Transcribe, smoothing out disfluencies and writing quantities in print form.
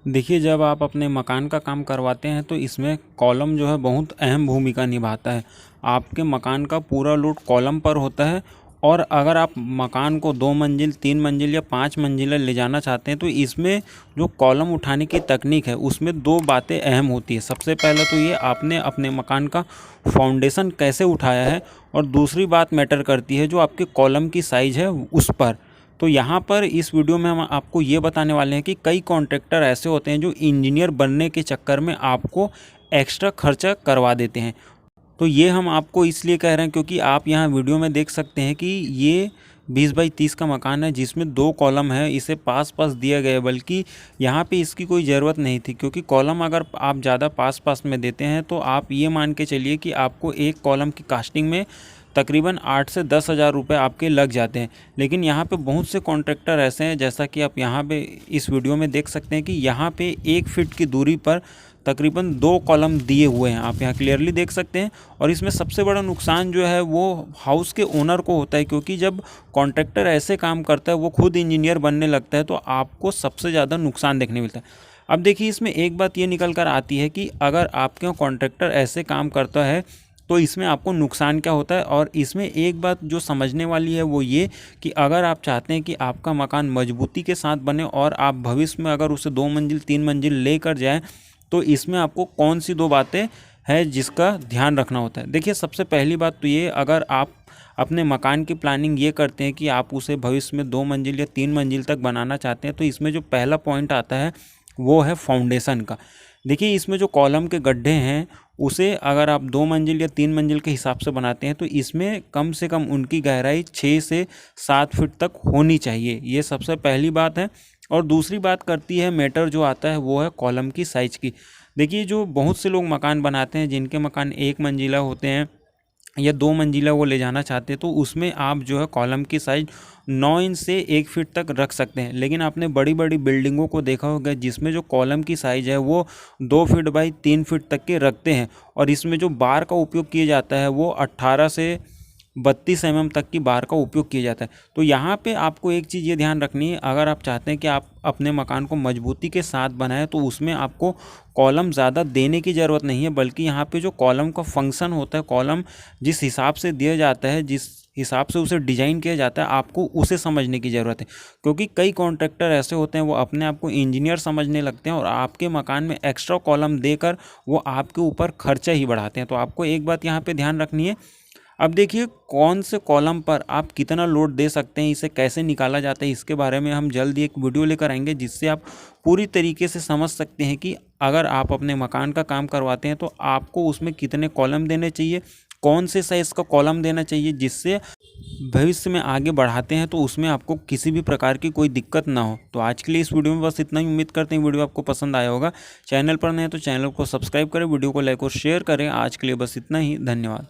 देखिए, जब आप अपने मकान का काम करवाते हैं तो इसमें कॉलम जो है बहुत अहम भूमिका निभाता है। आपके मकान का पूरा लोड कॉलम पर होता है और अगर आप मकान को 2 मंजिल, 3 मंजिल या 5 मंजिला ले जाना चाहते हैं तो इसमें जो कॉलम उठाने की तकनीक है उसमें 2 बातें अहम होती है। सबसे पहले तो ये आपने अपने मकान का फाउंडेशन कैसे उठाया है और दूसरी बात मैटर करती है जो आपके कॉलम की साइज़ है उस पर। तो यहाँ पर इस वीडियो में हम आपको ये बताने वाले हैं कि कई कॉन्ट्रैक्टर ऐसे होते हैं जो इंजीनियर बनने के चक्कर में आपको एक्स्ट्रा खर्चा करवा देते हैं। तो ये हम आपको इसलिए कह रहे हैं क्योंकि आप यहाँ वीडियो में देख सकते हैं कि ये 20 बाई 30 का मकान है जिसमें 2 कॉलम है। इसे पास पास दिया गया है, बल्कि यहाँ पे इसकी कोई ज़रूरत नहीं थी, क्योंकि कॉलम अगर आप ज़्यादा पास पास में देते हैं तो आप ये मान के चलिए कि आपको एक कॉलम की कास्टिंग में तकरीबन 8 से 10 हज़ार रुपये आपके लग जाते हैं। लेकिन यहाँ पे बहुत से कॉन्ट्रैक्टर ऐसे हैं, जैसा कि आप यहाँ पे इस वीडियो में देख सकते हैं कि यहाँ पे 1 फीट की दूरी पर तकरीबन 2 कॉलम दिए हुए हैं, आप यहाँ क्लियरली देख सकते हैं। और इसमें सबसे बड़ा नुकसान जो है वो हाउस के ओनर को होता है, क्योंकि जब कॉन्ट्रैक्टर ऐसे काम करता है, वो खुद इंजीनियर बनने लगता है, तो आपको सबसे ज़्यादा नुकसान देखने मिलता है। अब देखिए, इसमें एक बात ये निकल कर आती है कि अगर आपके यहाँ कॉन्ट्रैक्टर ऐसे काम करता है तो इसमें आपको नुकसान क्या होता है। और इसमें एक बात जो समझने वाली है वो ये कि अगर आप चाहते हैं कि आपका मकान मजबूती के साथ बने और आप भविष्य में अगर उसे 2 मंजिल 3 मंजिल लेकर जाएं, तो इसमें आपको कौन सी 2 बातें हैं जिसका ध्यान रखना होता है। देखिए, सबसे पहली बात तो ये, अगर आप अपने मकान की प्लानिंग ये करते हैं कि आप उसे भविष्य में 2 मंजिल या 3 मंजिल तक बनाना चाहते हैं, तो इसमें जो पहला पॉइंट आता है वो है फाउंडेशन का। देखिए, इसमें जो कॉलम के गड्ढे हैं उसे अगर आप 2 मंजिल या 3 मंजिल के हिसाब से बनाते हैं तो इसमें कम से कम उनकी गहराई 6 से 7 फीट तक होनी चाहिए। ये सबसे पहली बात है। और दूसरी बात करती है मैटर जो आता है वो है कॉलम की साइज़ की। देखिए, जो बहुत से लोग मकान बनाते हैं जिनके मकान 1 मंजिला होते हैं या 2 मंजिला वो ले जाना चाहते हैं, तो उसमें आप जो है कॉलम की साइज़ 9 इंच से 1 फीट तक रख सकते हैं। लेकिन आपने बड़ी बड़ी बिल्डिंगों को देखा होगा जिसमें जो कॉलम की साइज़ है वो 2 फीट बाई 3 फीट तक के रखते हैं, और इसमें जो बार का उपयोग किया जाता है वो 18 से 32 mm तक की बार का उपयोग किया जाता है। तो यहाँ पे आपको एक चीज़ ये ध्यान रखनी है, अगर आप चाहते हैं कि आप अपने मकान को मजबूती के साथ बनाएं तो उसमें आपको कॉलम ज़्यादा देने की ज़रूरत नहीं है, बल्कि यहाँ पे जो कॉलम का फंक्शन होता है, कॉलम जिस हिसाब से दिया जाता है, जिस हिसाब से उसे डिज़ाइन किया जाता है, आपको उसे समझने की ज़रूरत है। क्योंकि कई कॉन्ट्रैक्टर ऐसे होते हैं वो अपने आप को इंजीनियर समझने लगते हैं और आपके मकान में एक्स्ट्रा कॉलम देकर वो आपके ऊपर खर्चा ही बढ़ाते हैं। तो आपको एक बात यहाँ पे ध्यान रखनी है। अब देखिए, कौन से कॉलम पर आप कितना लोड दे सकते हैं, इसे कैसे निकाला जाता है, इसके बारे में हम जल्द ही एक वीडियो लेकर आएंगे जिससे आप पूरी तरीके से समझ सकते हैं कि अगर आप अपने मकान का काम करवाते हैं तो आपको उसमें कितने कॉलम देने चाहिए, कौन से साइज़ का कॉलम देना चाहिए, जिससे भविष्य में आगे बढ़ाते हैं तो उसमें आपको किसी भी प्रकार की कोई दिक्कत ना हो। तो आज के लिए इस वीडियो में बस इतना ही। उम्मीद करते हैं वीडियो आपको पसंद आया होगा। चैनल पर नए हैं तो चैनल को सब्सक्राइब करें, वीडियो को लाइक और शेयर करें। आज के लिए बस इतना ही। धन्यवाद।